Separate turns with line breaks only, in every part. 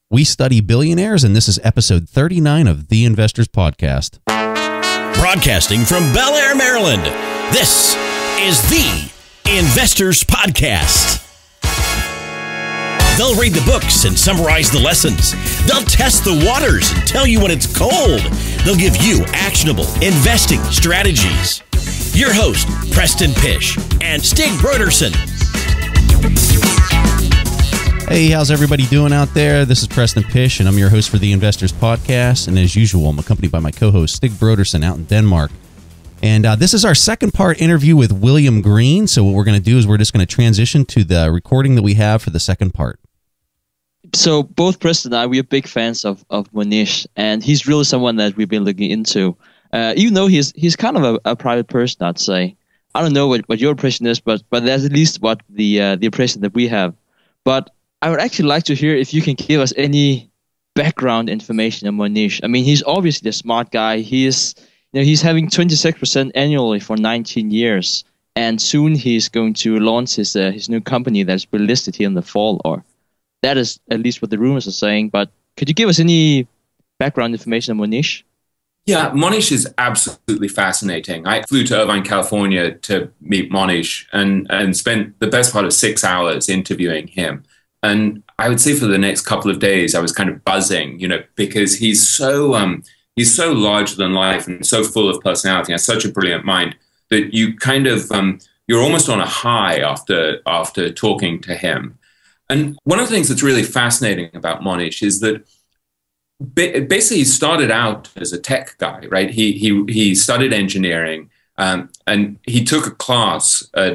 We study billionaires, and this is episode 39 of The Investors Podcast.
Broadcasting from Bel Air, Maryland, this is The Investors Podcast. They'll read the books and summarize the lessons. They'll test the waters and tell you when it's cold. They'll give you actionable investing strategies. Your host, Preston Pish and Stig Broderson.
Hey, how's everybody doing out there? This is Preston Pish, and I'm your host for the Investors Podcast. And as usual, I'm accompanied by my co-host, Stig Broderson, out in Denmark. And this is our second part interview with William Green. So what we're going to do is we're just going to transition to the recording that we have for the second part.
So both Preston and I, we are big fans of Mohnish, and he's really someone that we've been looking into. Even though he's kind of a private person, I'd say. I don't know what your impression is, but that's at least what the impression that we have. But I would actually like to hear if you can give us any background information on Mohnish. I mean, he's obviously a smart guy. He's having 26% annually for 19 years, and soon he's going to launch his new company that's been listed here in the fall, or that is at least what the rumors are saying. But could you give us any background information on Mohnish?
Yeah, Mohnish is absolutely fascinating. I flew to Irvine, California to meet Mohnish and spent the best part of 6 hours interviewing him. And I would say for the next couple of days, I was kind of buzzing, because he's so larger than life and so full of personality and has such a brilliant mind that you kind of, you're almost on a high after talking to him. And one of the things that's really fascinating about Mohnish is that basically he started out as a tech guy, right? He studied engineering. And he took a class at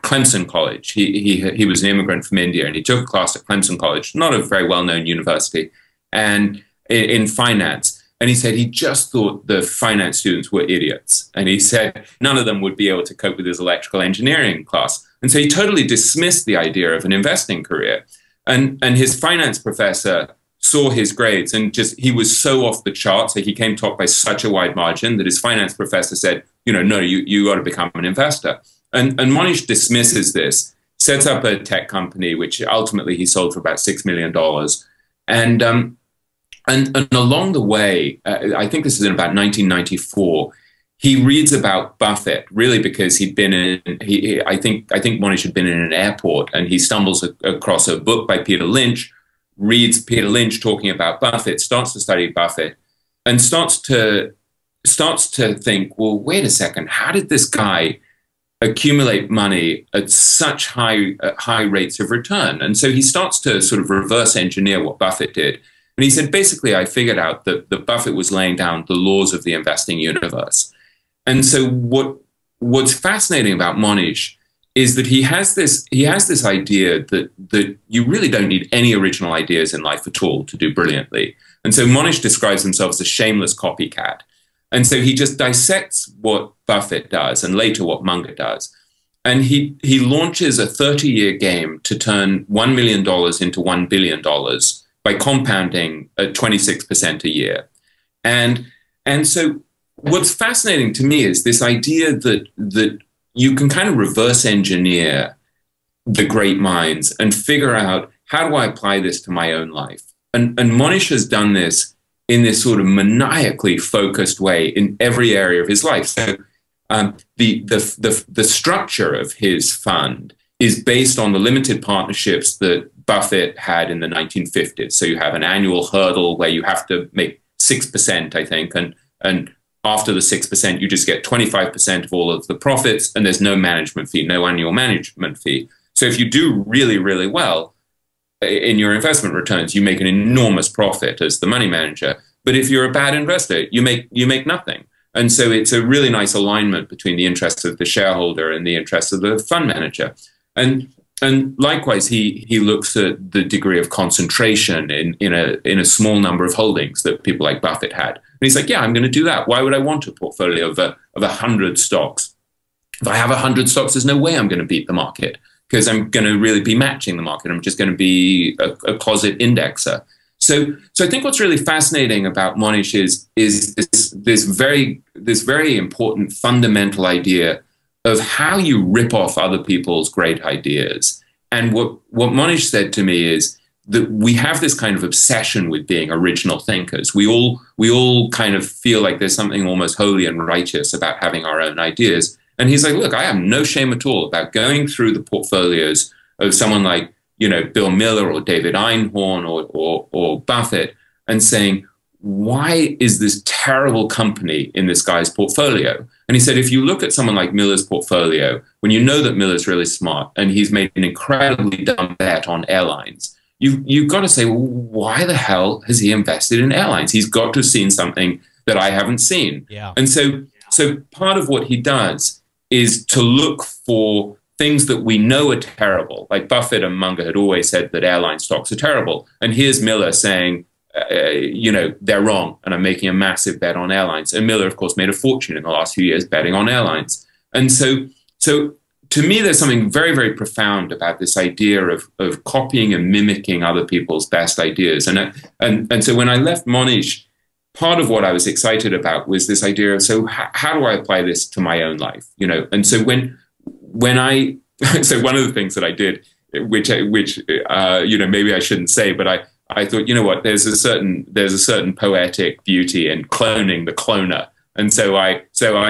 Clemson College. He was an immigrant from India, and he took a class at Clemson College, not a very well-known university, and in finance. And he said he just thought the finance students were idiots. And he said none of them would be able to cope with his electrical engineering class. And so he totally dismissed the idea of an investing career. And his finance professor saw his grades and he was so off the charts. He came top by such a wide margin that his finance professor said, no, you got to become an investor. And Mohnish dismisses this, sets up a tech company, which ultimately he sold for about $6 million. And along the way, I think this is in about 1994, he reads about Buffett, really because I think Mohnish had been in an airport, and he stumbles across a book by Peter Lynch, reads Peter Lynch talking about Buffett, starts to study Buffett, and starts to think, well, wait a second, how did this guy accumulate money at such high rates of return? And so he starts to sort of reverse engineer what Buffett did. And he said, basically, I figured out that Buffett was laying down the laws of the investing universe. And so what's fascinating about Mohnish is that he has this idea that you really don't need any original ideas in life at all to do brilliantly. And so Mohnish describes himself as a shameless copycat. And so he just dissects what Buffett does and later what Munger does. And he launches a 30-year game to turn $1 million into $1 billion by compounding at 26% a year. And so what's fascinating to me is this idea that you can kind of reverse engineer the great minds and figure out, how do I apply this to my own life? And Mohnish has done this in this sort of maniacally focused way in every area of his life. So the structure of his fund is based on the limited partnerships that Buffett had in the 1950s. So you have an annual hurdle where you have to make 6%, I think, and after the 6%, you just get 25% of all of the profits, and there's no management fee, no annual management fee. So if you do really, really well in your investment returns, you make an enormous profit as the money manager. But if you're a bad investor, you make nothing. And so it's a really nice alignment between the interests of the shareholder and the interests of the fund manager. And likewise, he looks at the degree of concentration in a small number of holdings that people like Buffett had. And he's like, yeah, I'm going to do that. Why would I want a portfolio of 100 stocks? If I have 100 stocks, there's no way I'm going to beat the market, because I'm going to really be matching the market. I'm just going to be a closet indexer. So I think what's really fascinating about Mohnish is this very important fundamental idea of how you rip off other people's great ideas. And what Mohnish said to me is that we have this kind of obsession with being original thinkers. We all kind of feel like there's something almost holy and righteous about having our own ideas. And he's like, look, I have no shame at all about going through the portfolios of someone like, Bill Miller or David Einhorn or Buffett and saying, why is this terrible company in this guy's portfolio? And he said, if you look at someone like Miller's portfolio, when you know that Miller's really smart and he's made an incredibly dumb bet on airlines, you've got to say, well, why the hell has he invested in airlines? He's got to have seen something that I haven't seen.
Yeah.
And so part of what he does is to look for things that we know are terrible. Like Buffett and Munger had always said that airline stocks are terrible. And here's Miller saying, they're wrong, and I'm making a massive bet on airlines. And Miller, of course, made a fortune in the last few years betting on airlines. And so to me, there's something very, very profound about this idea of copying and mimicking other people's best ideas. And so when I left Mohnish, part of what I was excited about was this idea of, so how do I apply this to my own life? And so so one of the things that I did, which maybe I shouldn't say, but I thought, what, there's a certain poetic beauty in cloning the cloner. And so I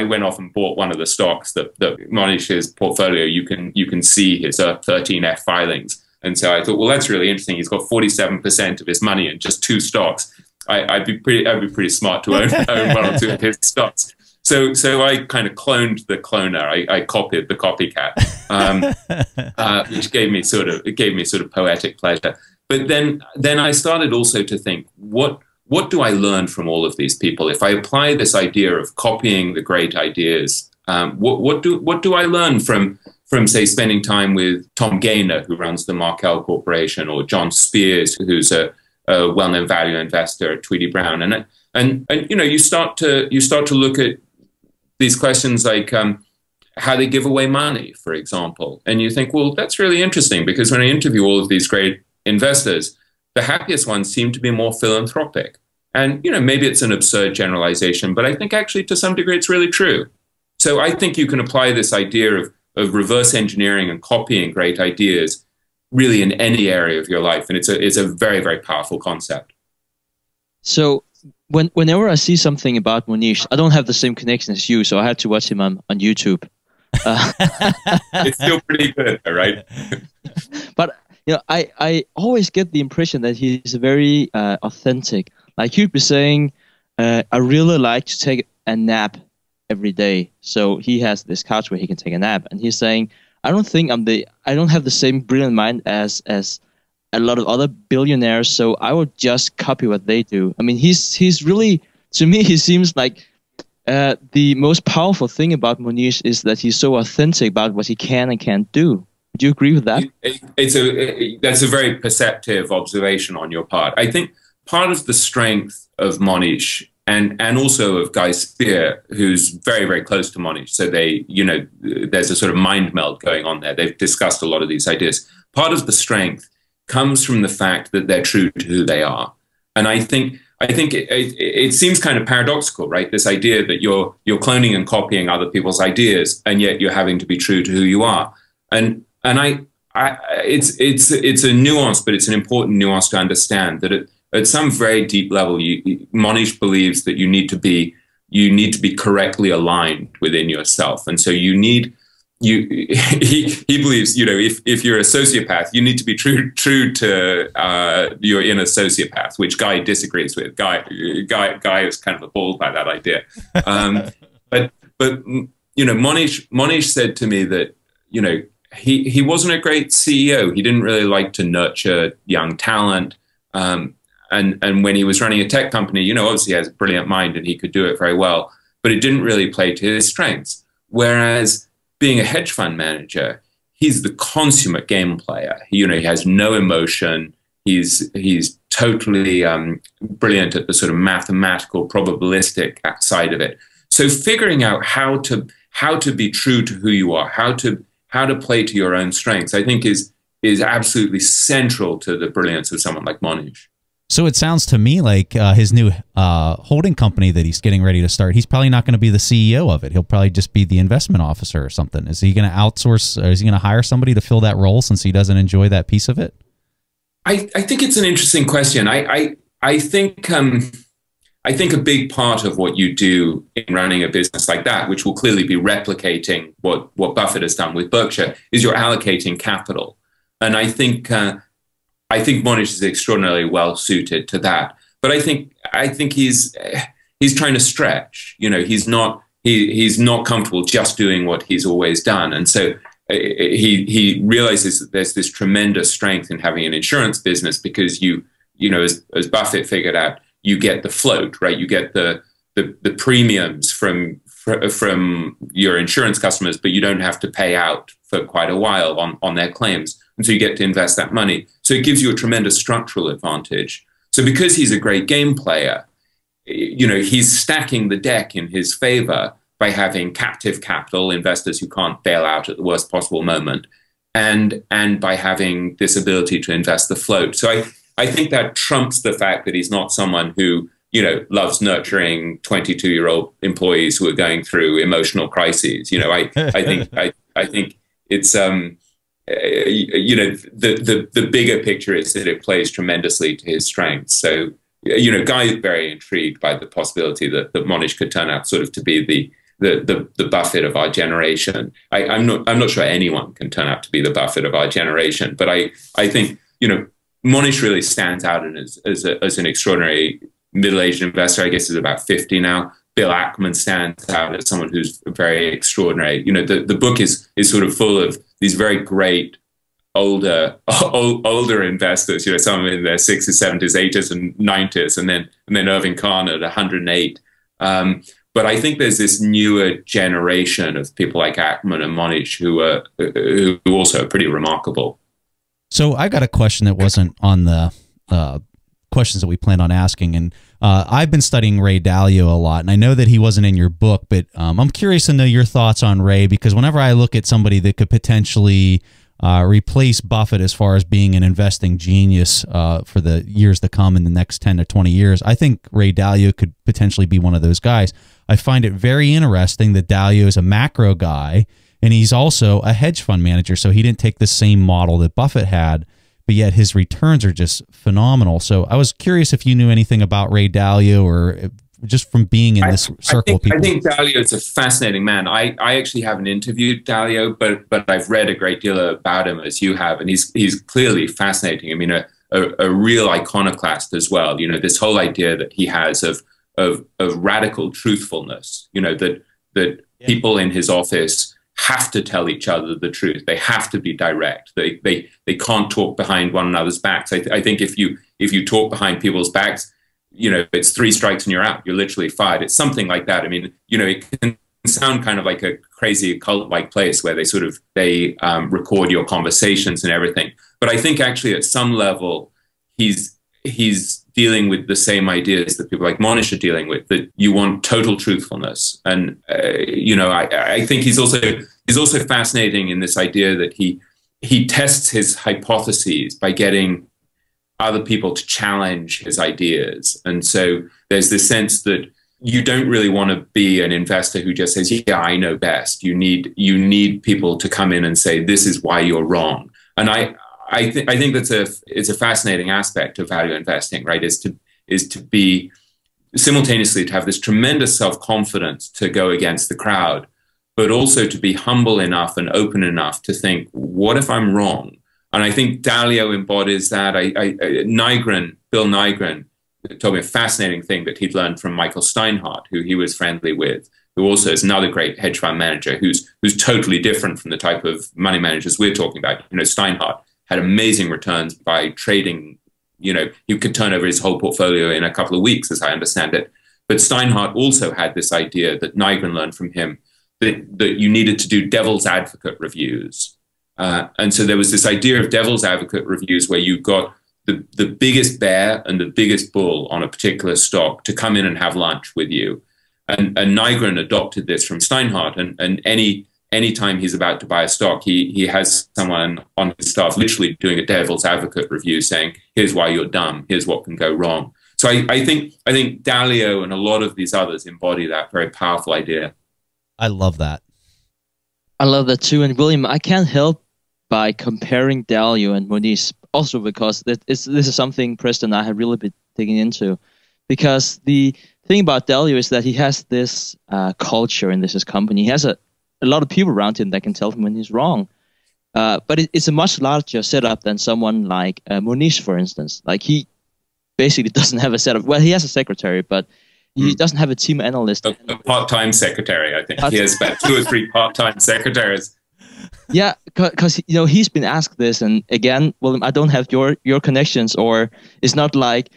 went off and bought one of the stocks that Mohnish's portfolio. You can see his 13F filings. And so I thought, well, that's really interesting. He's got 47% of his money in just 2 stocks. I'd be pretty smart to own one or 2 of his stocks. So I kind of cloned the cloner. I copied the copycat, which gave me sort of poetic pleasure. But then I started also to think, what do I learn from all of these people? If I apply this idea of copying the great ideas, what do I learn from say spending time with Tom Gaynor, who runs the Markel Corporation, or John Spears, who's a well-known value investor at Tweedy Brown, and you start to look at these questions like how they give away money, for example, and you think, well, that's really interesting, because when I interview all of these great investors, the happiest ones seem to be more philanthropic. And, maybe it's an absurd generalization, but I think actually to some degree it's really true. So I think you can apply this idea of reverse engineering and copying great ideas really in any area of your life. And it's a very, very powerful concept.
So whenever I see something about Mohnish, I don't have the same connection as you, so I had to watch him on YouTube.
It's still pretty good, right?
But I always get the impression that he's very authentic. Like he'd be saying, I really like to take a nap every day. So he has this couch where he can take a nap. And he's saying, I don't have the same brilliant mind as a lot of other billionaires. So I would just copy what they do. I mean, he's really, to me, he seems like the most powerful thing about Mohnish is that he's so authentic about what he can and can't do. Do you agree with that?
That's a very perceptive observation on your part. I think part of the strength of Mohnish and also of Guy Spear, who's very, very close to Mohnish, so there's a sort of mind meld going on there. They've discussed a lot of these ideas. Part of the strength comes from the fact that they're true to who they are. And I think it seems kind of paradoxical, right? This idea that you're cloning and copying other people's ideas, and yet you're having to be true to who you are. And it's a nuance, but it's an important nuance to understand that at some very deep level, Mohnish believes that you need to be correctly aligned within yourself, and so he believes, if you're a sociopath, you need to be true to your inner sociopath, which Guy disagrees with. Guy is kind of appalled by that idea. But Mohnish said to me that he wasn't a great CEO. He didn't really like to nurture young talent. And when he was running a tech company, obviously he has a brilliant mind and he could do it very well, but it didn't really play to his strengths. Whereas being a hedge fund manager, he's the consummate game player. He has no emotion. He's totally brilliant at the sort of mathematical, probabilistic side of it. So figuring out how to be true to who you are, how to play to your own strengths, I think is absolutely central to the brilliance of someone like Mohnish.
So it sounds to me like his new holding company that he's getting ready to start, he's probably not going to be the CEO of it. He'll probably just be the investment officer or something. Is he going to outsource, or is he going to hire somebody to fill that role since he doesn't enjoy that piece of it?
I think it's an interesting question. I think a big part of what you do in running a business like that, which will clearly be replicating what Buffett has done with Berkshire, is you're allocating capital. And I think Mohnish is extraordinarily well suited to that. But I think he's trying to stretch. You know, he's not comfortable just doing what he's always done. And so he realizes that there's this tremendous strength in having an insurance business because you know, as Buffett figured out, you get the float, right? You get the premiums from your insurance customers, but you don't have to pay out for quite a while on their claims. And so you get to invest that money. So it gives you a tremendous structural advantage. So because he's a great game player, you know, he's stacking the deck in his favor by having captive capital, investors who can't bail out at the worst possible moment, and by having this ability to invest the float. So I think that trumps the fact that he's not someone who, you know, loves nurturing 22-year-old employees who are going through emotional crises. You know, I think it's you know, the bigger picture is that it plays tremendously to his strengths. So, you know, Guy is very intrigued by the possibility that Mohnish could turn out sort of to be the Buffett of our generation. I'm not sure anyone can turn out to be the Buffett of our generation, but I think, you know, Mohnish really stands out as an extraordinary middle-aged investor. I guess he's about 50 now. Bill Ackman stands out as someone who's very extraordinary. You know, the book is sort of full of these very great older investors. You know, some in their 60s, 70s, 80s, and 90s, and then Irving Kahn at 108. But I think there's this newer generation of people like Ackman and Mohnish who also are pretty remarkable.
So I got a question that wasn't on the questions that we planned on asking, and I've been studying Ray Dalio a lot, and I know that he wasn't in your book, but I'm curious to know your thoughts on Ray, because whenever I look at somebody that could potentially replace Buffett as far as being an investing genius for the years to come in the next 10 to 20 years, I think Ray Dalio could potentially be one of those guys. I find it very interesting that Dalio is a macro guy, and he's also a hedge fund manager, so he didn't take the same model that Buffett had, but yet his returns are just phenomenal. So I was curious if you knew anything about Ray Dalio, or just from being in this circle of people.
I think Dalio is a fascinating man. I actually haven't interviewed Dalio, but I've read a great deal about him, as you have, and he's clearly fascinating. I mean, a real iconoclast as well. You know, this whole idea that he has of radical truthfulness. You know, that people in his office have to tell each other the truth. They have to be direct. They can't talk behind one another's backs. I think if you talk behind people's backs, you know, it's 3 strikes and you're out. You're literally fired. It's something like that. I mean, you know, it can sound kind of like a crazy cult-like place where they record your conversations and everything. But I think actually at some level he's dealing with the same ideas that people like Mohnish are dealing with, that you want total truthfulness. And, you know, I think he's also fascinating in this idea that he tests his hypotheses by getting other people to challenge his ideas. And so there's this sense that you don't really want to be an investor who just says, yeah, I know best. You need people to come in and say, this is why you're wrong. And I think it's a fascinating aspect of value investing, right? Is to be simultaneously to have this tremendous self-confidence to go against the crowd, but also to be humble enough and open enough to think, what if I'm wrong? And I think Dalio embodies that. Bill Nygren told me a fascinating thing that he'd learned from Michael Steinhardt, who he was friendly with, who also is another great hedge fund manager who's totally different from the type of money managers we're talking about. You know, Steinhardt had amazing returns by trading. You know, he could turn over his whole portfolio in a couple of weeks, as I understand it. But Steinhardt also had this idea that Nygren learned from him, that you needed to do devil's advocate reviews. And so there was this idea of devil's advocate reviews where you got the biggest bear and the biggest bull on a particular stock to come in and have lunch with you. And Nygren adopted this from Steinhardt, and any anytime he's about to buy a stock, he has someone on his staff literally doing a devil's advocate review saying, here's why you're dumb, here's what can go wrong. So I think Dalio and a lot of these others embody that very powerful idea.
I love that.
I love that too. And William, I can't help by comparing Dalio and Mohnish, also because this is something Preston and I have really been digging into. Because the thing about Dalio is that he has this culture in his company. He has a lot of people around him that can tell him when he's wrong. But it's a much larger setup than someone like Mohnish, for instance. Like, he basically doesn't have a setup. Well, he has a secretary, but he doesn't have a team analyst.
A part-time secretary, I think. He has about 2 or 3 part-time secretaries.
Yeah, because he's been asked this, and again, William, I don't have your connections, or it's not like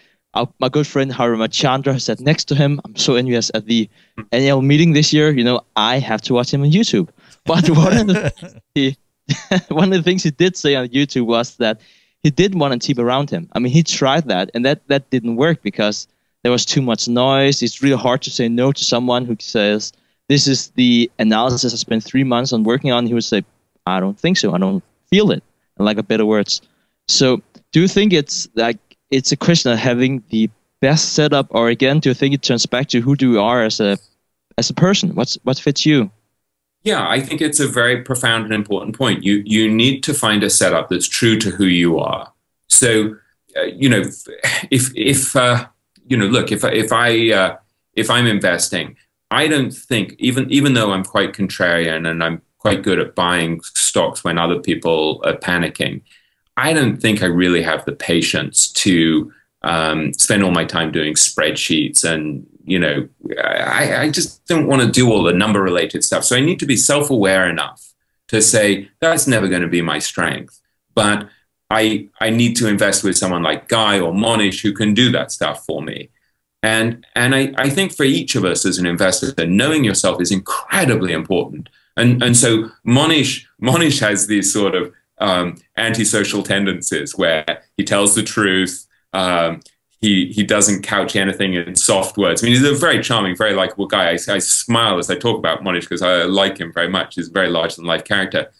my good friend Harima Chandra sat next to him. I'm so envious at the annual meeting this year. I have to watch him on YouTube. But one of the things he did say on YouTube was that he didn't want a team around him. I mean, he tried that, and that didn't work because there was too much noise. It's really hard to say no to someone who says, this is the analysis I spent 3 months on working on. He would say, I don't think so. I don't feel it. And like a better words. So do you think it's a question of having the best setup, or again, do you think it turns back to who do you are as a person? What fits you?
Yeah, I think it's a very profound and important point. You need to find a setup that's true to who you are. So, if I'm investing, I don't think, even though I'm quite contrarian and I'm quite good at buying stocks when other people are panicking, I don't think I really have the patience to spend all my time doing spreadsheets, and I just don't want to do all the number related stuff. So I need to be self-aware enough to say that's never going to be my strength, but I need to invest with someone like Guy or Mohnish who can do that stuff for me. And I think for each of us as an investor, knowing yourself is incredibly important. And so Mohnish has these sort of antisocial tendencies where he tells the truth. He doesn't couch anything in soft words. I mean, he's a very charming, very likable guy. I smile as I talk about Mohnish because I like him very much. He's a very larger-than-life character.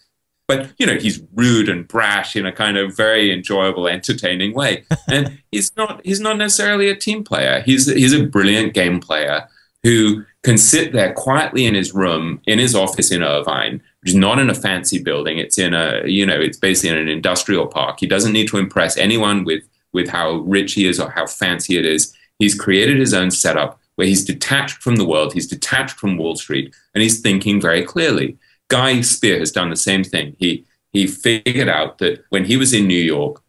But, he's rude and brash in a kind of very enjoyable, entertaining way. And he's not necessarily a team player. He's a brilliant game player who can sit there quietly in his room, in his office in Irvine, which is not in a fancy building. It's in it's basically in an industrial park. He doesn't need to impress anyone with how rich he is or how fancy it is. He's created his own setup where he's detached from the world. He's detached from Wall Street, and he's thinking very clearly. Guy Spear has done the same thing. He figured out that when he was in New York,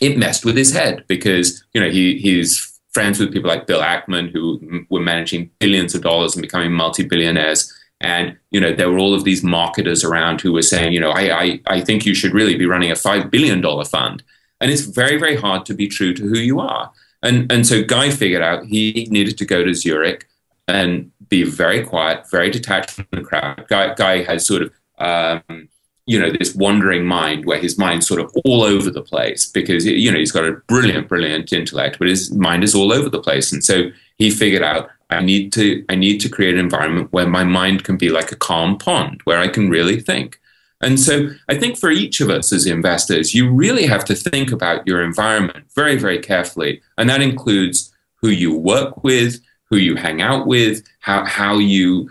it messed with his head because, he's friends with people like Bill Ackman who were managing billions of dollars and becoming multi-billionaires. And, there were all of these marketers around who were saying, I think you should really be running a $5 billion fund. And it's very, very hard to be true to who you are. And so Guy figured out he needed to go to Zurich and be very quiet, very detached from the crowd. Guy has sort of, this wandering mind where his mind's sort of all over the place because, he's got a brilliant, brilliant intellect, but his mind is all over the place. And so he figured out, I need to create an environment where my mind can be like a calm pond, where I can really think. And so I think for each of us as investors, you really have to think about your environment very, very carefully. And that includes who you work with, who you hang out with, how you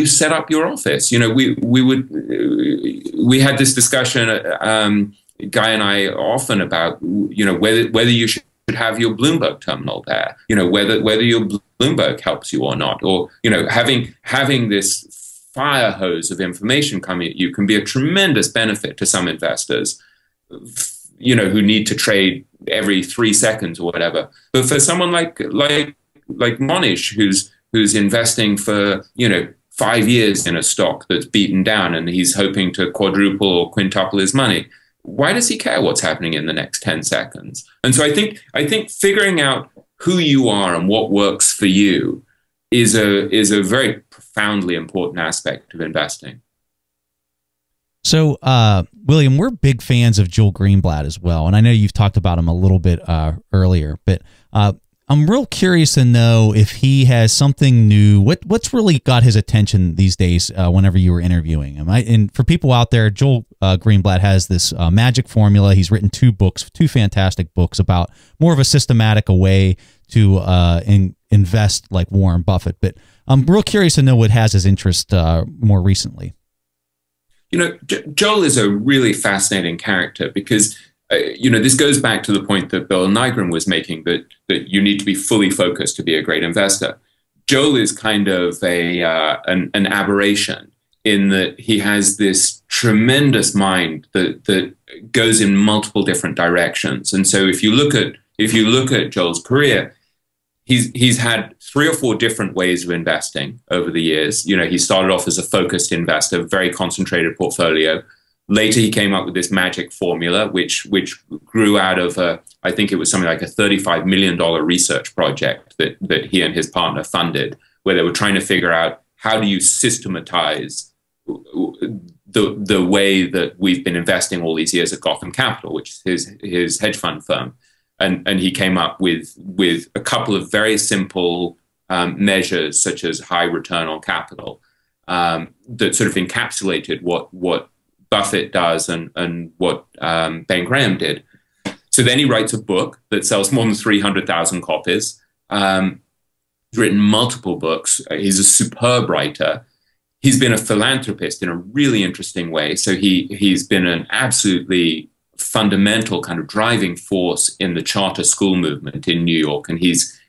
set up your office. We had this discussion, Guy and I, often about whether you should have your Bloomberg terminal there. Whether your Bloomberg helps you or not, or having this fire hose of information coming at you can be a tremendous benefit to some investors, who need to trade every 3 seconds or whatever. But for someone like Mohnish, who's investing for 5 years in a stock that's beaten down and he's hoping to quadruple or quintuple his money, why does he care what's happening in the next 10 seconds? And so I think figuring out who you are and what works for you is a very profoundly important aspect of investing.
So, William, we're big fans of Joel Greenblatt as well, and I know you've talked about him a little bit earlier, but I'm real curious to know if he has something new. What's really got his attention these days whenever you were interviewing him? And for people out there, Joel Greenblatt has this magic formula. He's written two fantastic books about more of a systematic way to invest like Warren Buffett. But I'm real curious to know what has his interest more recently.
You know, Joel is a really fascinating character because, you know, this goes back to the point that Bill Nygren was making, that you need to be fully focused to be a great investor. Joel is kind of an aberration in that he has this tremendous mind that goes in multiple different directions. And so if you look at Joel's career, he's had 3 or 4 different ways of investing over the years. You know, he started off as a focused investor, very concentrated portfolio. Later, he came up with this magic formula, which grew out of I think it was something like a $35 million research project that he and his partner funded, where they were trying to figure out how do you systematize the way that we've been investing all these years at Gotham Capital, which is his hedge fund firm. And he came up with a couple of very simple measures, such as high return on capital, that sort of encapsulated what Buffett does and what Ben Graham did. So then he writes a book that sells more than 300,000 copies. He's written multiple books. He's a superb writer. He's been a philanthropist in a really interesting way. So he's been an absolutely fundamental kind of driving force in the charter school movement in New York. And he's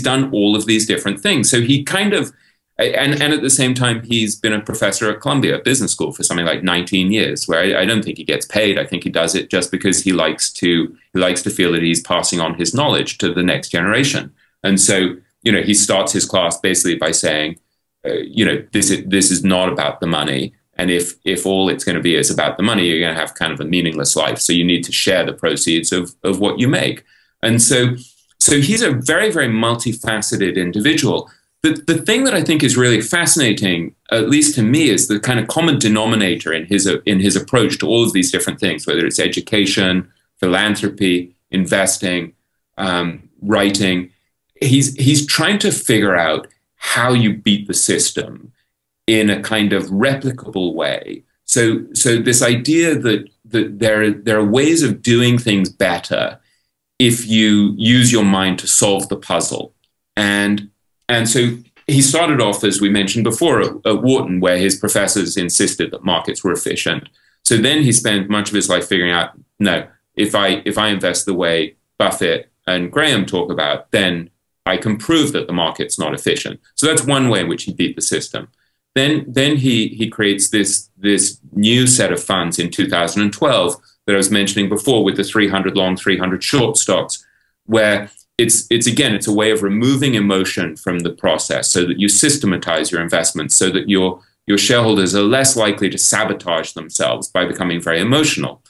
done all of these different things. So he kind of, and at the same time, he's been a professor at Columbia Business School for something like 19 years, where I don't think he gets paid. I think he does it just because he likes to feel that he's passing on his knowledge to the next generation. And so, you know, he starts his class basically by saying, you know, this is not about the money. And if all it's going to be is about the money, you're going to have kind of a meaningless life. So you need to share the proceeds of what you make. And so he's a very, very multifaceted individual. The thing that I think is really fascinating, at least to me, is the kind of common denominator in his approach to all of these different things, whether it's education, philanthropy, investing, writing. He's trying to figure out how you beat the system in a kind of replicable way. So this idea that there are ways of doing things better if you use your mind to solve the puzzle. And so he started off, as we mentioned before, at Wharton, where his professors insisted that markets were efficient. So then he spent much of his life figuring out, no, if I invest the way Buffett and Graham talk about, then I can prove that the market's not efficient. So that's one way in which he beat the system. Then he creates this new set of funds in 2012 that I was mentioning before, with the 300 long, 300 short stocks, where it's a way of removing emotion from the process so that you systematize your investments, so that your shareholders are less likely to sabotage themselves by becoming very emotional.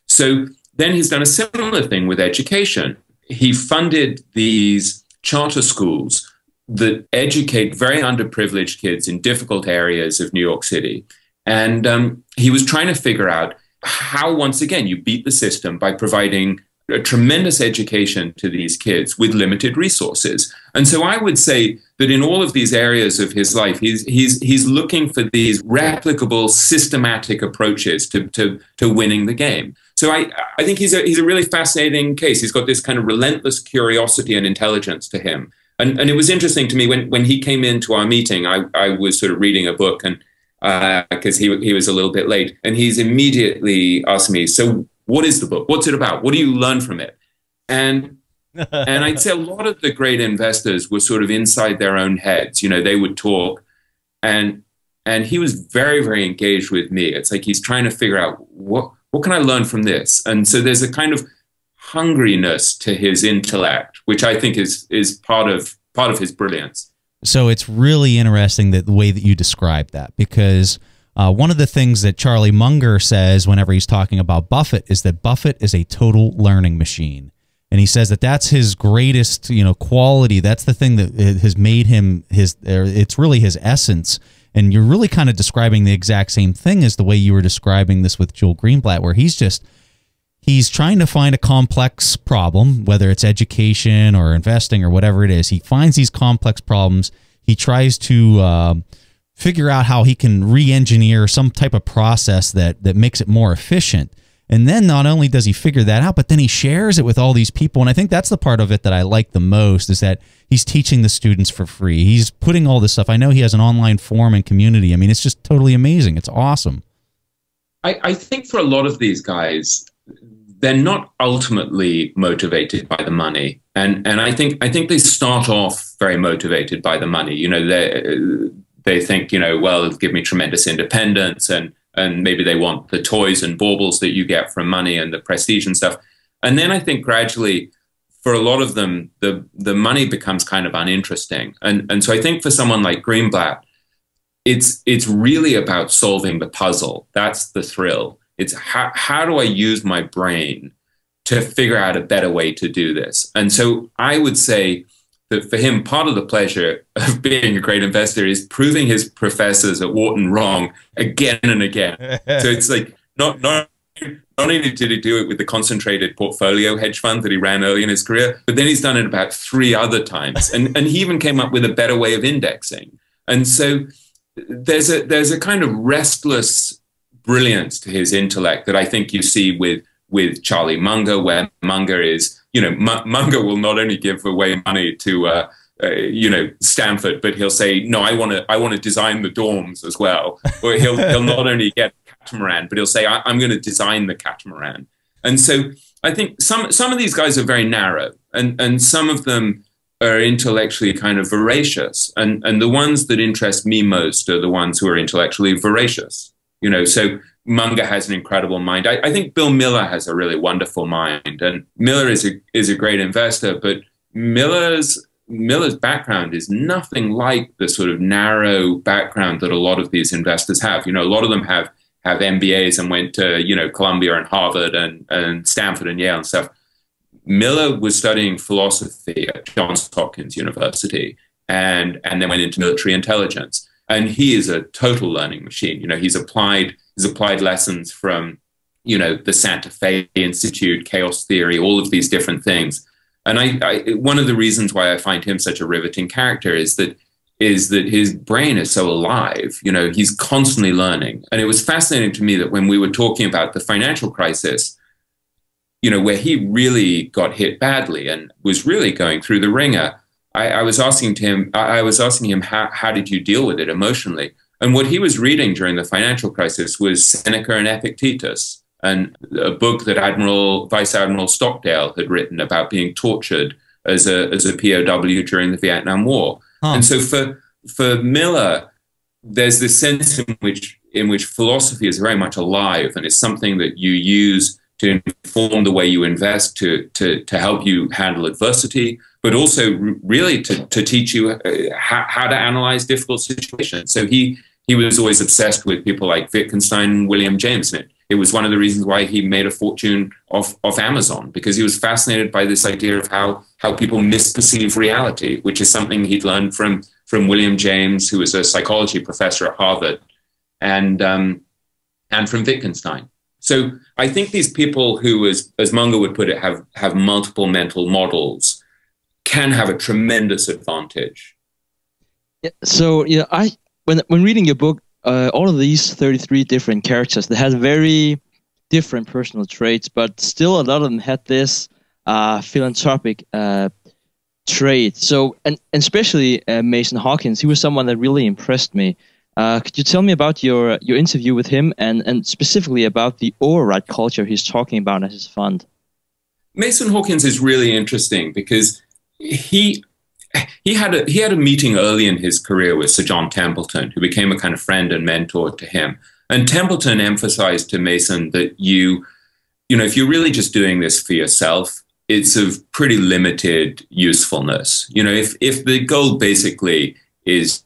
So then he's done a similar thing with education. He funded these charter schools that educate very underprivileged kids in difficult areas of New York City. And he was trying to figure out how, once again, you beat the system by providing a tremendous education to these kids with limited resources. And so I would say that in all of these areas of his life, he's looking for these replicable, systematic approaches to winning the game. So I think he's a really fascinating case. He's got this kind of relentless curiosity and intelligence to him. And it was interesting to me when he came into our meeting. I was sort of reading a book, and because he was a little bit late, and he's immediately asked me, "So what is the book? What's it about? What do you learn from it?" And I'd say a lot of the great investors were sort of inside their own heads. You know, they would talk, and he was very, very engaged with me. It's like he's trying to figure out what can I learn from this. And so there's a kind of hungriness to his intellect, which I think is part of his brilliance.
So it's really interesting that the way that you describe that, because one of the things that Charlie Munger says whenever he's talking about Buffett is that Buffett is a total learning machine. And he says that that's his greatest, quality. That's the thing that has made him it's really his essence. And you're really kind of describing the exact same thing as the way you were describing this with Joel Greenblatt, where he's just, he's trying to find a complex problem, whether it's education or investing or whatever it is. He finds these complex problems. He tries to figure out how he can re-engineer some type of process that makes it more efficient. And then not only does he figure that out, but then he shares it with all these people. And I think that's the part of it that I like the most, is that he's teaching the students for free. He's putting all this stuff. I know he has an online forum and community. I mean, it's just totally amazing. It's awesome.
I think for a lot of these guys, they're not ultimately motivated by the money. And I think they start off very motivated by the money. You know, they think, you know, well, it'll give me tremendous independence, and maybe they want the toys and baubles that you get from money and the prestige and stuff. And then I think gradually, for a lot of them, the money becomes kind of uninteresting. And so I think for someone like Greenblatt, it's really about solving the puzzle. That's the thrill. It's how do I use my brain to figure out a better way to do this? And so I would say that for him, part of the pleasure of being a great investor is proving his professors at Wharton wrong again and again. So it's like not only did he do it with the concentrated portfolio hedge fund that he ran early in his career, but then he's done it about 3 other times. And he even came up with a better way of indexing. And so there's a kind of restless brilliance to his intellect that I think you see with Charlie Munger, where Munger is, you know, Munger will not only give away money to, you know, Stanford, but he'll say, no, I want to design the dorms as well. Or he'll not only get catamaran, but he'll say, I'm going to design the catamaran. And so I think some of these guys are very narrow, and some of them are intellectually kind of voracious. And the ones that interest me most are the ones who are intellectually voracious. You know, so Munger has an incredible mind. I think Bill Miller has a really wonderful mind, and Miller is a great investor, but Miller's background is nothing like the sort of narrow background that a lot of these investors have. You know, a lot of them have MBAs and went to, you know, Columbia and Harvard and Stanford and Yale and stuff. Miller was studying philosophy at Johns Hopkins University and then went into military intelligence. And he is a total learning machine. You know, he's applied lessons from, you know, the Santa Fe Institute, chaos theory, all of these different things. And one of the reasons why I find him such a riveting character is that his brain is so alive. You know, he's constantly learning. And it was fascinating to me that when we were talking about the financial crisis, you know, where he really got hit badly and was really going through the ringer, I was asking him, how did you deal with it emotionally? And what he was reading during the financial crisis was Seneca and Epictetus, and a book that Vice Admiral Stockdale had written about being tortured as a POW during the Vietnam War. Huh. And so for Miller, there's this sense in which philosophy is very much alive, and it's something that you use to inform the way you invest, to help you handle adversity, but also really to teach you how to analyze difficult situations. So he was always obsessed with people like Wittgenstein and William James. And it was one of the reasons why he made a fortune off Amazon, because he was fascinated by this idea of how people misperceive reality, which is something he'd learned from William James, who was a psychology professor at Harvard, and from Wittgenstein. So I think these people who, as Munger would put it, have multiple mental models can have a tremendous advantage.
Yeah, so when reading your book, all of these 33 different characters, they had very different personal traits, but still a lot of them had this philanthropic trait. So, and especially Mason Hawkins, he was someone that really impressed me. Could you tell me about your interview with him and specifically about the override culture he's talking about at his fund?
Mason Hawkins is really interesting because he had a meeting early in his career with Sir John Templeton, who became a kind of friend and mentor to him. And Templeton emphasized to Mason that you know, if you're really just doing this for yourself, it's of pretty limited usefulness. You know, if the goal basically is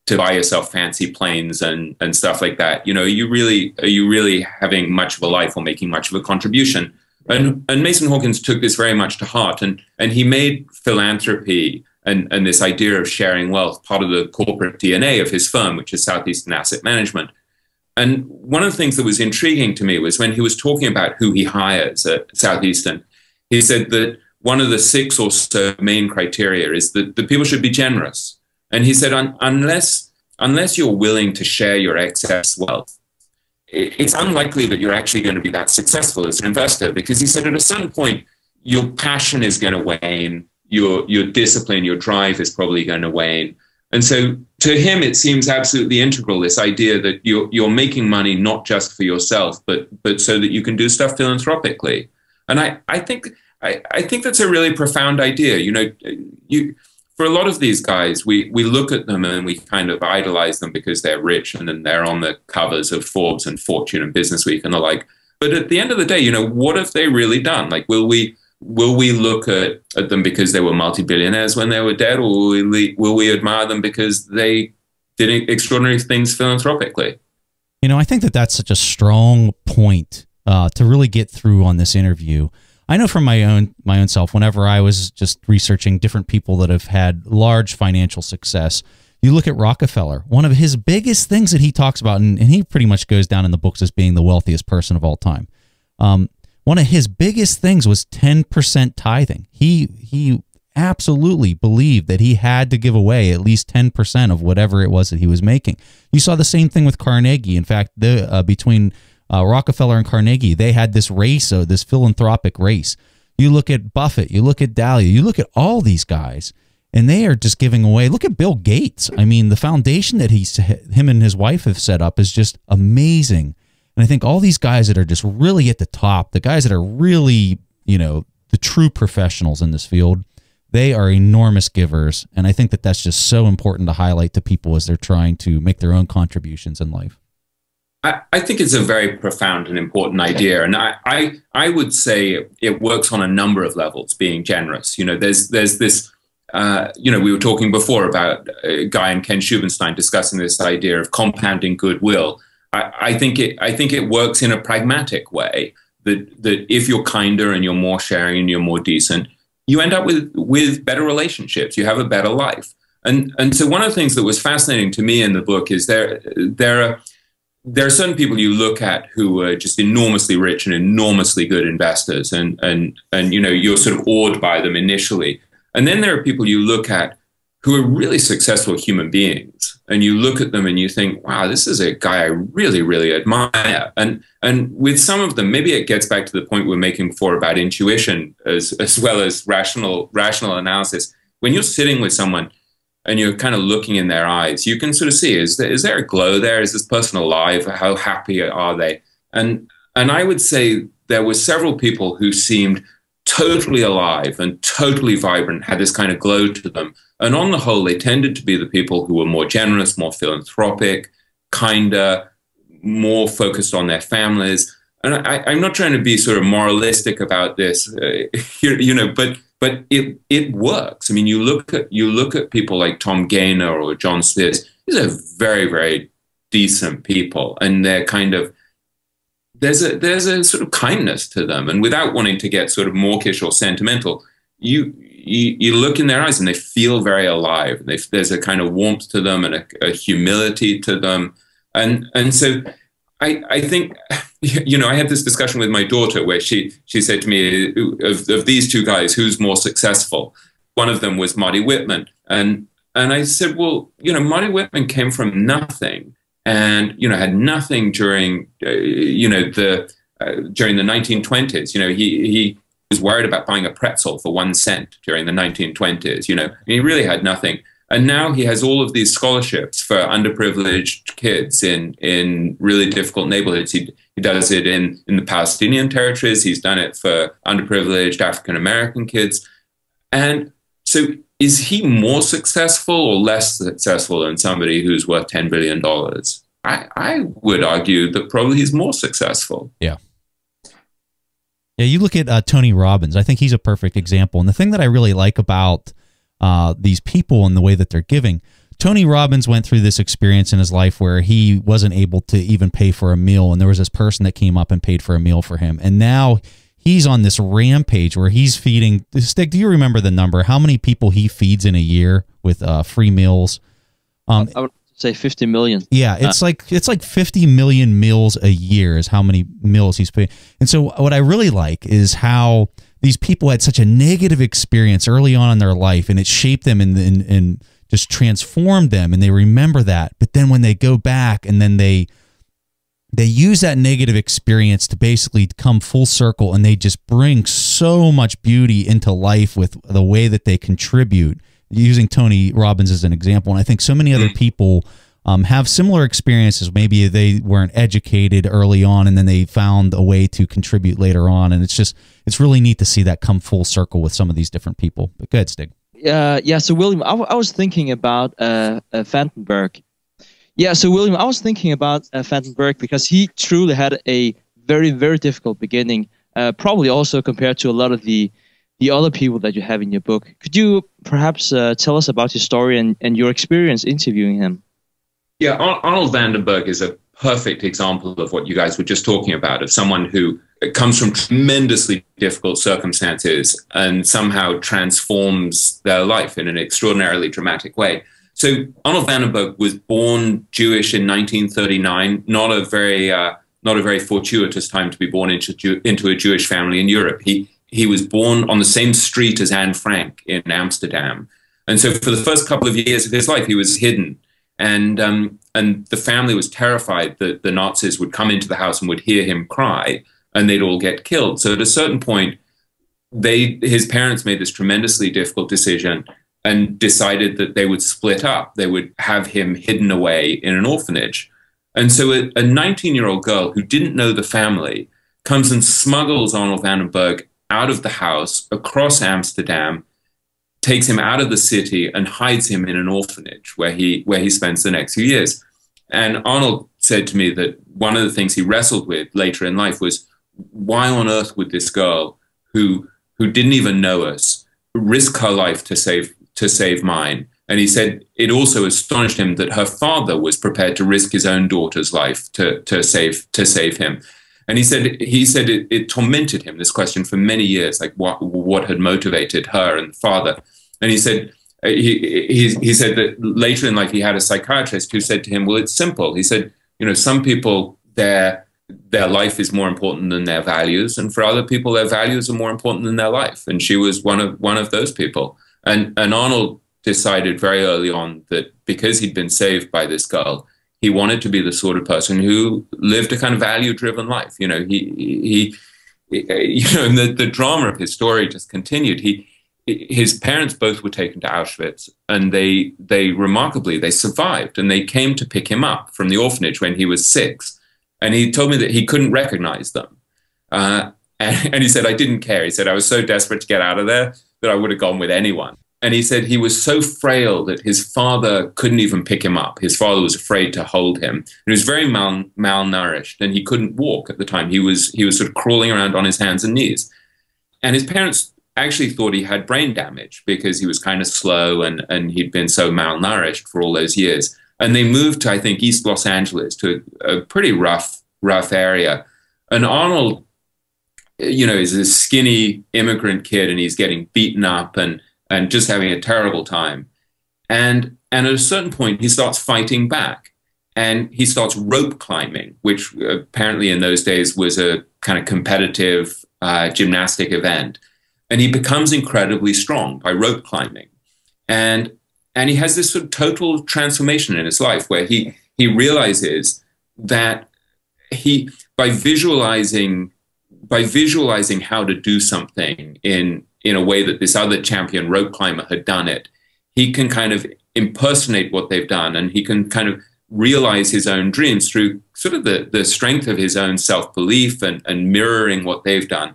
to buy yourself fancy planes and stuff like that, you know, are you really having much of a life or making much of a contribution? And Mason Hawkins took this very much to heart, and he made philanthropy and this idea of sharing wealth part of the corporate DNA of his firm, which is Southeastern Asset Management. and one of the things that was intriguing to me was when he was talking about who he hires at Southeastern, he said that one of the 6 or so main criteria is that the people should be generous. And he said, unless you're willing to share your excess wealth, it's unlikely that you're actually going to be that successful as an investor, because he said at a certain point, your passion is going to wane, your discipline, your drive is probably going to wane. And so to him, it seems absolutely integral, this idea that you're making money not just for yourself, but so that you can do stuff philanthropically. And I think that's a really profound idea. You know, for a lot of these guys, we look at them and we kind of idolize them because they're rich and then they're on the covers of Forbes and Fortune and Businessweek and the like. But at the end of the day, you know, what have they really done? Like, will we look at them because they were multi-billionaires when they were dead, or will we admire them because they did extraordinary things philanthropically?
You know, I think that that's such a strong point to really get through on this interview. I know from my own self, whenever I was just researching different people that have had large financial success, you look at Rockefeller. One of his biggest things that he talks about, and he pretty much goes down in the books as being the wealthiest person of all time. One of his biggest things was 10% tithing. He absolutely believed that he had to give away at least 10% of whatever it was that he was making. You saw the same thing with Carnegie. In fact, between Rockefeller and Carnegie, they had this race, this philanthropic race. You look at Buffett, you look at Dahlia, you look at all these guys, and they are just giving away. Look at Bill Gates. I mean, the foundation that him and his wife have set up is just amazing. And I think all these guys that are just really at the top, the guys that are really, you know, the true professionals in this field, they are enormous givers. And I think that that's just so important to highlight to people as they're trying to make their own contributions in life.
I think it's a very profound and important idea. And I would say it works on a number of levels, being generous. You know, there's this, you know, we were talking before about Guy and Ken Schubenstein discussing this idea of compounding goodwill. I think it works in a pragmatic way, that if you're kinder and you're more sharing and you're more decent, you end up with better relationships. You have a better life. And so one of the things that was fascinating to me in the book is there are certain people you look at who are just enormously rich and enormously good investors, and you know, you're sort of awed by them initially. And then there are people you look at who are really successful human beings, and you look at them and you think, wow, this is a guy I really, really admire. And with some of them, maybe it gets back to the point we were making before about intuition as well as rational analysis. When you're sitting with someone and you're kind of looking in their eyes, you can sort of see, is there a glow there? Is this person alive? How happy are they? And I would say there were several people who seemed totally alive and totally vibrant, had this kind of glow to them. And on the whole, they tended to be the people who were more generous, more philanthropic, kinder, more focused on their families. And I'm not trying to be sort of moralistic about this, you know, but it works. I mean, you look at people like Tom Gaynor or John Spears. These are very, very decent people, and they're kind of there's a sort of kindness to them. And without wanting to get sort of mawkish or sentimental, you look in their eyes and they feel very alive. There's a kind of warmth to them and a humility to them, and so I think, you know, I had this discussion with my daughter where she said to me, of these two guys, who's more successful? One of them was Marty Whitman. And I said, well, you know, Marty Whitman came from nothing and, you know, had nothing during, you know, during the 1920s. You know, he was worried about buying a pretzel for 1 cent during the 1920s, you know, and he really had nothing. And now he has all of these scholarships for underprivileged kids in really difficult neighborhoods. He does it in the Palestinian territories. He's done it for underprivileged African-American kids. And so is he more successful or less successful than somebody who's worth $10 billion? I would argue that probably he's more successful.
Yeah. Yeah, you look at Tony Robbins. I think he's a perfect example. And the thing that I really like about these people and the way that they're giving. Tony Robbins went through this experience in his life where he wasn't able to even pay for a meal, and there was this person that came up and paid for a meal for him. And now he's on this rampage where he's feeding. Stig, do you remember the number? How many people he feeds in a year with free meals?
I would say 50 million.
Yeah, it's like 50 million meals a year is how many meals he's paying. And so what I really like is how these people had such a negative experience early on in their life, and it shaped them and just transformed them, and they remember that. But then when they go back and then they use that negative experience to basically come full circle, and they just bring so much beauty into life with the way that they contribute, using Tony Robbins as an example. And I think so many other people have similar experiences. Maybe they weren't educated early on, and then they found a way to contribute later on. And it's really neat to see that come full circle with some of these different people. But go ahead, Stig.
Yeah. So William, I was thinking about Vandenberg. Yeah. So William, I was thinking about Vandenberg because he truly had a very, very difficult beginning. Probably also compared to a lot of the other people that you have in your book. Could you perhaps tell us about his story and your experience interviewing him?
Yeah, Arnold Vandenberg is a perfect example of what you guys were just talking about, of someone who comes from tremendously difficult circumstances and somehow transforms their life in an extraordinarily dramatic way. So Arnold Vandenberg was born Jewish in 1939, not a very fortuitous time to be born into a Jewish family in Europe. He was born on the same street as Anne Frank in Amsterdam. And so for the first couple of years of his life, he was hidden. And the family was terrified that the Nazis would come into the house and would hear him cry, and they'd all get killed. So at a certain point, his parents made this tremendously difficult decision and decided that they would split up. They would have him hidden away in an orphanage. And so a 19-year-old girl who didn't know the family comes and smuggles Arnold Vandenberg out of the house, across Amsterdam, takes him out of the city and hides him in an orphanage where he spends the next few years. And Arnold said to me that one of the things he wrestled with later in life was, why on earth would this girl who didn't even know us risk her life to save mine? And he said it also astonished him that her father was prepared to risk his own daughter's life to save him. And he said it tormented him, this question, for many years, like what had motivated her and the father. And he said he said that later in life he had a psychiatrist who said to him, well, it's simple. He said, some people, their life is more important than their values, and for other people, their values are more important than their life. And she was one of those people. And Arnold decided very early on that because he'd been saved by this girl, he wanted to be the sort of person who lived a kind of value-driven life. And the drama of his story just continued. His parents both were taken to Auschwitz, and they remarkably, they survived, and they came to pick him up from the orphanage when he was 6. And he told me that he couldn't recognize them. And he said, I didn't care. He said, I was so desperate to get out of there that I would have gone with anyone. And he said he was so frail that his father couldn't even pick him up. His father was afraid to hold him. And he was very malnourished, and he couldn't walk at the time. He was sort of crawling around on his hands and knees. And his parents actually thought he had brain damage because he was kind of slow and he'd been so malnourished for all those years. And they moved to, I think, East Los Angeles, to a pretty rough area. And Arnold, is a skinny immigrant kid, and he's getting beaten up and just having a terrible time. And at a certain point, he starts fighting back, and he starts rope climbing, which apparently in those days was a kind of competitive gymnastic event. And he becomes incredibly strong by rope climbing. And he has this sort of total transformation in his life where he realizes that by visualizing how to do something in a way that this other champion rope climber had done it, he can kind of impersonate what they've done, and he can kind of realize his own dreams through sort of the strength of his own self-belief and mirroring what they've done.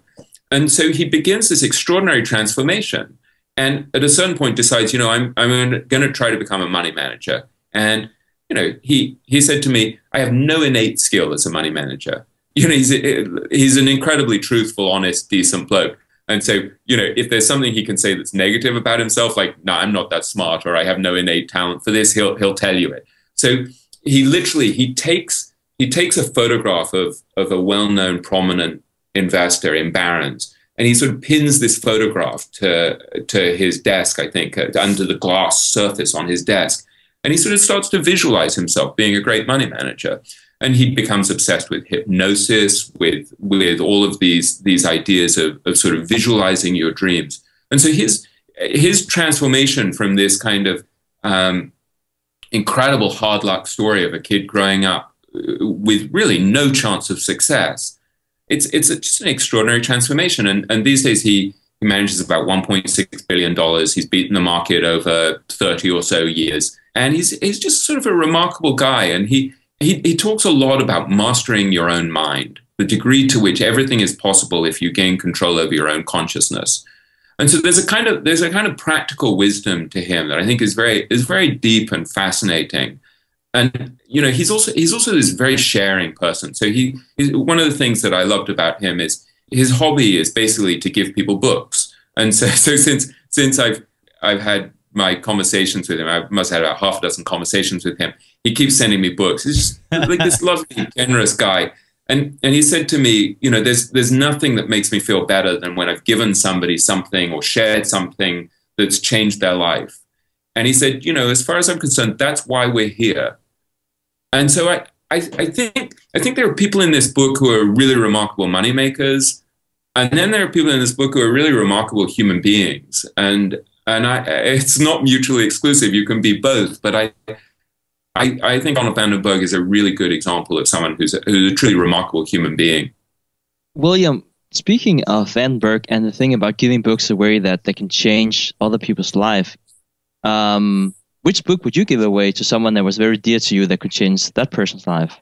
And so he begins this extraordinary transformation, and at a certain point decides, I'm going to try to become a money manager. And, he said to me, I have no innate skill as a money manager. He's an incredibly truthful, honest, decent bloke. And so, if there's something he can say that's negative about himself, like, no, I'm not that smart, or I have no innate talent for this, he'll tell you it. So he takes a photograph of a well-known prominent investor in Barron's, and he sort of pins this photograph to his desk, I think, under the glass surface on his desk. And he sort of starts to visualize himself being a great money manager. And he becomes obsessed with hypnosis, with all of these ideas of sort of visualizing your dreams. And so his transformation from this kind of incredible hard luck story of a kid growing up with really no chance of success, it's just an extraordinary transformation. And these days he manages about $1.6 billion. He's beaten the market over 30 or so years. And he's just sort of a remarkable guy. And he talks a lot about mastering your own mind, the degree to which everything is possible if you gain control over your own consciousness. And so there's a kind of practical wisdom to him that I think is very deep and fascinating. And he's also this very sharing person. So one of the things that I loved about him is his hobby is basically to give people books. And so since I've had my conversations with him, I must have had about half a dozen conversations with him. He keeps sending me books. He's just like this lovely, generous guy. And he said to me, there's nothing that makes me feel better than when I've given somebody something or shared something that's changed their life. And he said, as far as I'm concerned, that's why we're here. And so I think there are people in this book who are really remarkable moneymakers. And then there are people in this book who are really remarkable human beings. And it's not mutually exclusive. You can be both. But I think Arnold van den Berg is a really good example of someone who's a truly remarkable human being.
William, speaking of Van den Berg and the thing about giving books away that they can change other people's life, which book would you give away to someone that was very dear to you that could change that person's life?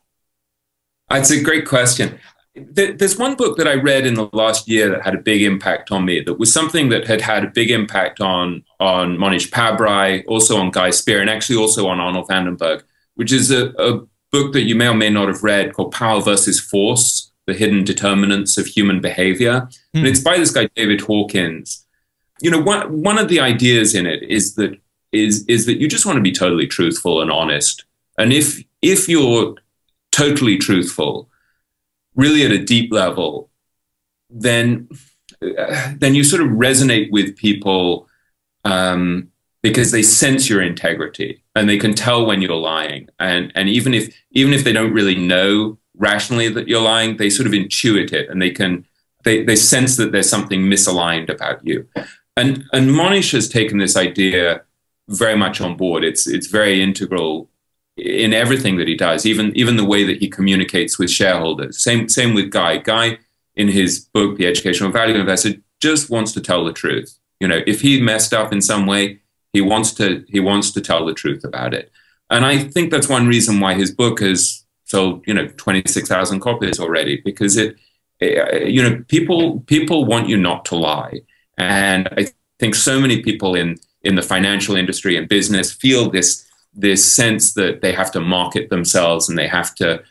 It's a great question. There's one book that I read in the last year that had a big impact on me, that was something that had a big impact on Mohnish Pabrai, also on Guy Spear, and actually also on Arnold van den Berg, which is a book that you may or may not have read called Power versus Force, The Hidden Determinants of Human Behavior. And it's by this guy, David Hawkins. One of the ideas in it is that you just want to be totally truthful and honest. And if you're totally truthful, really at a deep level, then you sort of resonate with people because they sense your integrity and they can tell when you're lying. And even if they don't really know rationally that you're lying, they sort of intuit it and they sense that there's something misaligned about you. And Mohnish has taken this idea very much on board. It's very integral in everything that he does, even the way that he communicates with shareholders. Same with Guy. Guy, in his book, The Educational Value Investor, just wants to tell the truth. If he messed up in some way, he wants to tell the truth about it. And I think that's one reason why his book has sold 26,000 copies already, because people want you not to lie. And I think so many people in the financial industry and business feel this sense that they have to market themselves and they have to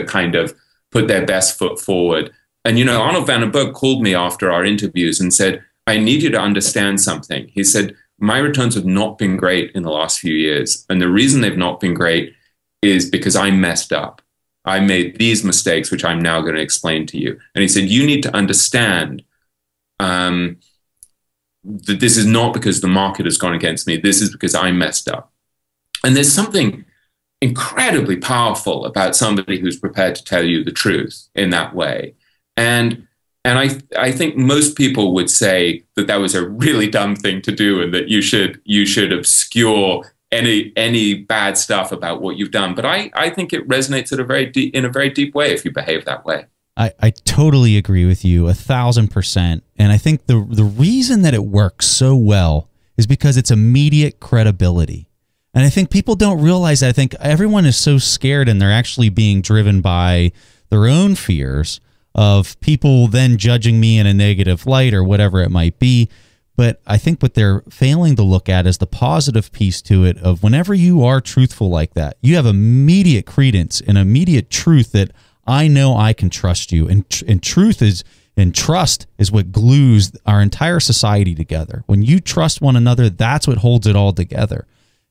kind of put their best foot forward. And, Arnold van den Berg called me after our interviews and said, I need you to understand something. He said, my returns have not been great in the last few years. And the reason they've not been great is because I messed up. I made these mistakes, which I'm now going to explain to you. And he said, you need to understand that this is not because the market has gone against me. This is because I messed up. And there's something incredibly powerful about somebody who's prepared to tell you the truth in that way. And I think most people would say that was a really dumb thing to do and that you should obscure any bad stuff about what you've done. But I think it resonates in a very deep way if you behave that way.
I totally agree with you 1,000%. And I think the reason that it works so well is because it's immediate credibility. And I think people don't realize that. I think everyone is so scared and they're actually being driven by their own fears of people then judging me in a negative light or whatever it might be. But I think what they're failing to look at is the positive piece to it of whenever you are truthful like that, you have immediate credence and immediate truth that I know I can trust you. And truth is, and trust is what glues our entire society together. When you trust one another, that's what holds it all together.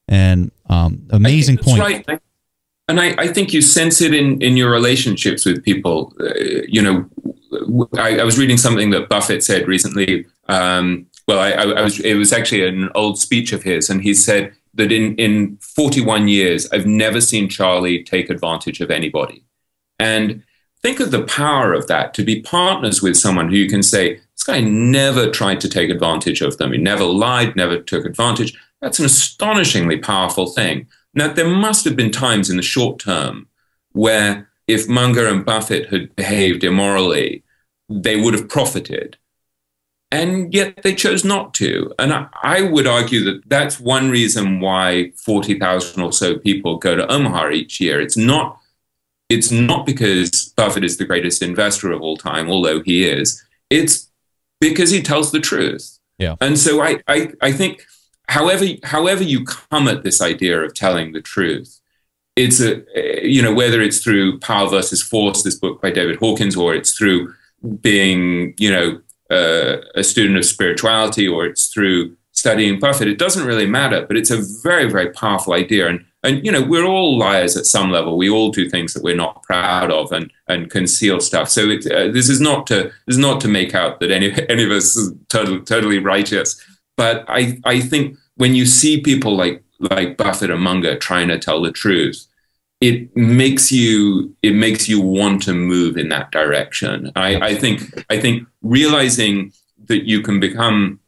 And amazing point.
Right. And I think you sense it in your relationships with people. I was reading something that Buffett said recently. It was actually an old speech of his, and he said, that in 41 years, I've never seen Charlie take advantage of anybody. And think of the power of that, to be partners with someone who you can say, this guy never tried to take advantage of them. He never lied, never took advantage. That's an astonishingly powerful thing. Now, there must have been times in the short term where if Munger and Buffett had behaved immorally, they would have profited. And yet they chose not to. And I would argue that that's one reason why 40,000 or so people go to Omaha each year. It's not because Buffett is the greatest investor of all time, although he is. It's because he tells the truth.
Yeah.
And so I think however you come at this idea of telling the truth, it's whether it's through Power versus Force, this book by David Hawkins, or it's through being, a student of spirituality, or it's through studying Buffett, it doesn't really matter, but it's a very, very powerful idea. And we're all liars at some level. We all do things that we're not proud of and conceal stuff. So this is not to make out that any of us is totally righteous. But I think when you see people like Buffett and Munger trying to tell the truth, it makes you want to move in that direction. I think realizing that you can become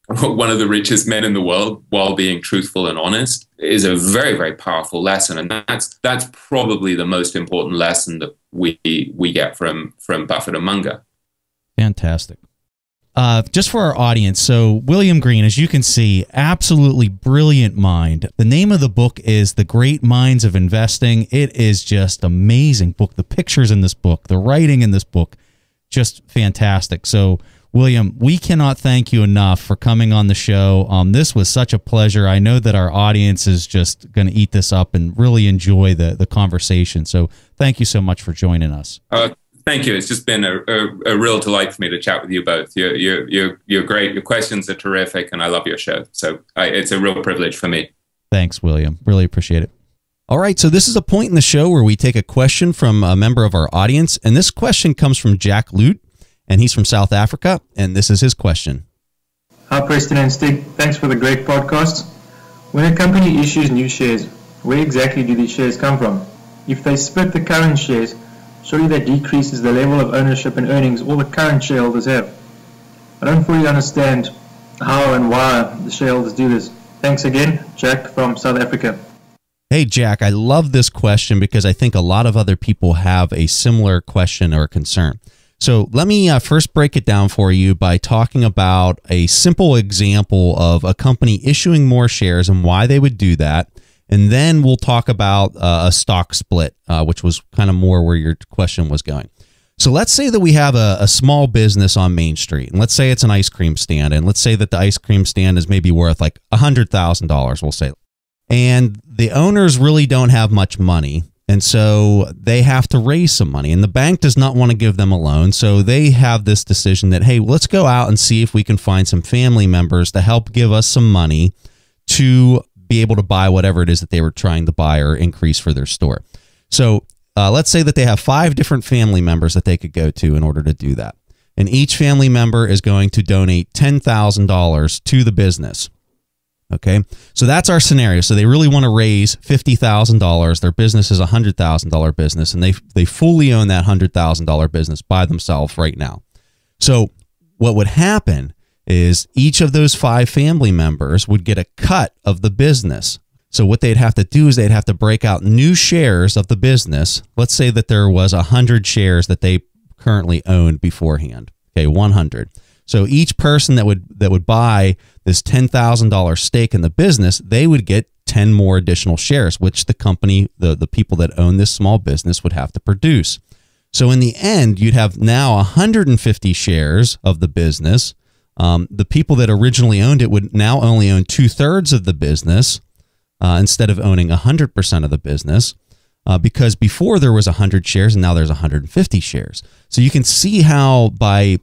one of the richest men in the world while being truthful and honest is a very, very powerful lesson. And that's probably the most important lesson that we get from Buffett and Munger.
Fantastic. Just for our audience, so William Green, as you can see, absolutely brilliant mind. The name of the book is The Great Minds of Investing. It is just amazing book. The pictures in this book, the writing in this book, just fantastic. So, William, we cannot thank you enough for coming on the show. This was such a pleasure. I know that our audience is just going to eat this up and really enjoy the conversation. So thank you so much for joining us.
Thank you. It's just been a real delight for me to chat with you both. You're great. Your questions are terrific, and I love your show. So it's a real privilege for me.
Thanks, William. Really appreciate it. All right, so this is a point in the show where we take a question from a member of our audience, and this question comes from Jack Lute, and he's from South Africa, and this is his question.
Hi, Preston and Stig. Thanks for the great podcast. When a company issues new shares, where exactly do these shares come from? If they split the current shares, surely that decreases the level of ownership and earnings all the current shareholders have. I don't fully understand how and why the shareholders do this. Thanks again, Jack from South Africa.
Hey, Jack, I love this question because I think a lot of other people have a similar question or concern. So let me first break it down for you by talking about a simple example of a company issuing more shares and why they would do that. And then we'll talk about a stock split, which was kind of more where your question was going. So let's say that we have a small business on Main Street, and let's say it's an ice cream stand, and let's say that the ice cream stand is maybe worth like $100,000, we'll say. And the owners really don't have much money, and so they have to raise some money, and the bank does not want to give them a loan, so they have this decision that, hey, let's go out and see if we can find some family members to help give us some money to be able to buy whatever it is that they were trying to buy or increase for their store. So let's say that they have 5 different family members that they could go to in order to do that. And each family member is going to donate $10,000 to the business. Okay, so that's our scenario. So they really want to raise $50,000. Their business is a $100,000 business, and they fully own that $100,000 business by themselves right now. So what would happen is each of those 5 family members would get a cut of the business. So what they'd have to do is they'd have to break out new shares of the business. Let's say that there was 100 shares that they currently owned beforehand. Okay, 100. So each person that would buy this $10,000 stake in the business, they would get 10 more additional shares, which the company, the people that own this small business would have to produce. So in the end, you'd have now 150 shares of the business. The people that originally owned it would now only own 2/3 of the business instead of owning 100% of the business because before there was 100 shares and now there's 150 shares. So you can see how by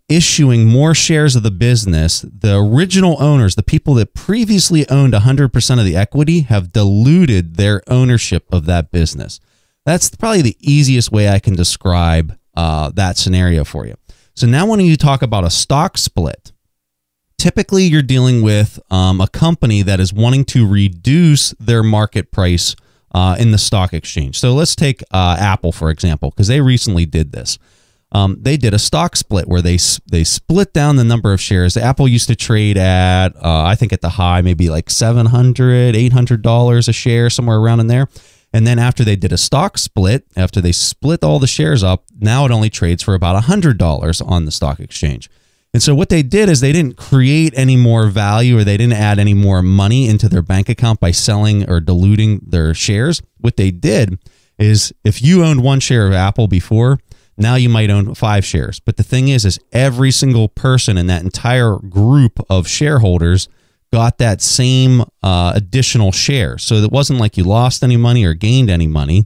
issuing more shares of the business, the original owners, the people that previously owned 100% of the equity, have diluted their ownership of that business. That's probably the easiest way I can describe that scenario for you. So now when you talk about a stock split, typically you're dealing with a company that is wanting to reduce their market price in the stock exchange. So let's take Apple, for example, because they recently did this. They did a stock split where they split down the number of shares. Apple used to trade at, I think at the high, maybe like $700, $800 a share, somewhere around in there. And then after they did a stock split, after they split all the shares up, now it only trades for about $100 on the stock exchange. And so what they did is they didn't create any more value, or they didn't add any more money into their bank account by selling or diluting their shares. What they did is, if you owned one share of Apple before, now you might own 5 shares. But the thing is every single person in that entire group of shareholders got that same additional share. So it wasn't like you lost any money or gained any money.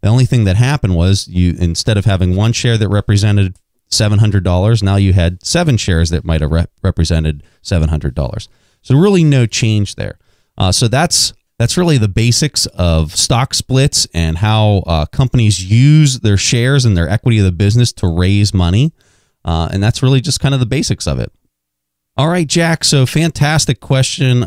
The only thing that happened was, you, instead of having one share that represented $700, now you had 7 shares that might have represented $700. So really no change there. So that's really the basics of stock splits and how companies use their shares and their equity of the business to raise money. And that's really just kind of the basics of it. All right, Jack, so fantastic question.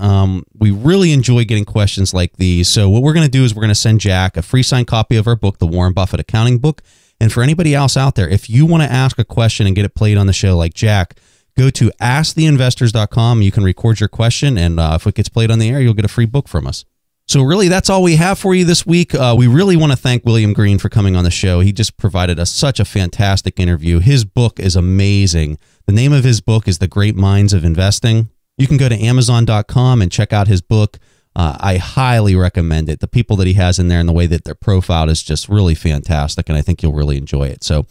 We really enjoy getting questions like these. So what we're going to do is we're going to send Jack a free signed copy of our book, The Warren Buffett Accounting Book. And for anybody else out there, if you want to ask a question and get it played on the show like Jack, go to asktheinvestors.com. You can record your question, and if it gets played on the air, you'll get a free book from us. So really, that's all we have for you this week. We really want to thank William Green for coming on the show. He just provided us such a fantastic interview. His book is amazing. The name of his book is The Great Minds of Investing. You can go to Amazon.com and check out his book. I highly recommend it. The people that he has in there and the way that they're profiled is just really fantastic, and I think you'll really enjoy it. So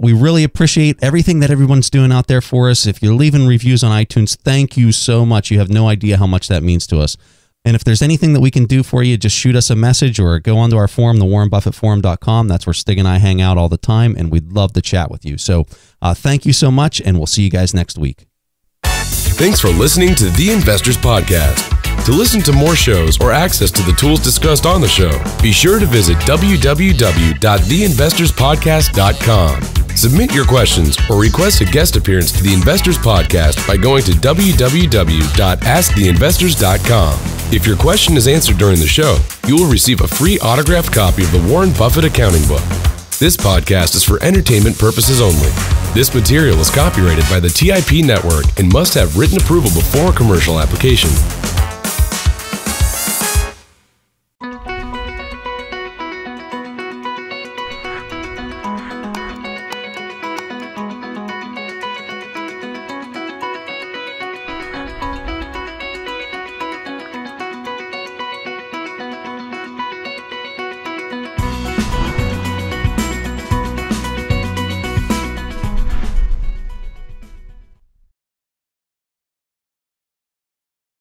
we really appreciate everything that everyone's doing out there for us. If you're leaving reviews on iTunes, thank you so much. You have no idea how much that means to us. And if there's anything that we can do for you, just shoot us a message or go onto our forum, thewarrenbuffettforum.com. That's where Stig and I hang out all the time, and we'd love to chat with you. So thank you so much, and we'll see you guys next week.
Thanks for listening to The Investors Podcast. To listen to more shows or access to the tools discussed on the show, be sure to visit www.theinvestorspodcast.com. Submit your questions or request a guest appearance to the Investors Podcast by going to www.asktheinvestors.com. If your question is answered during the show, you will receive a free autographed copy of the Warren Buffett Accounting Book. This podcast is for entertainment purposes only. This material is copyrighted by the TIP Network and must have written approval before commercial application.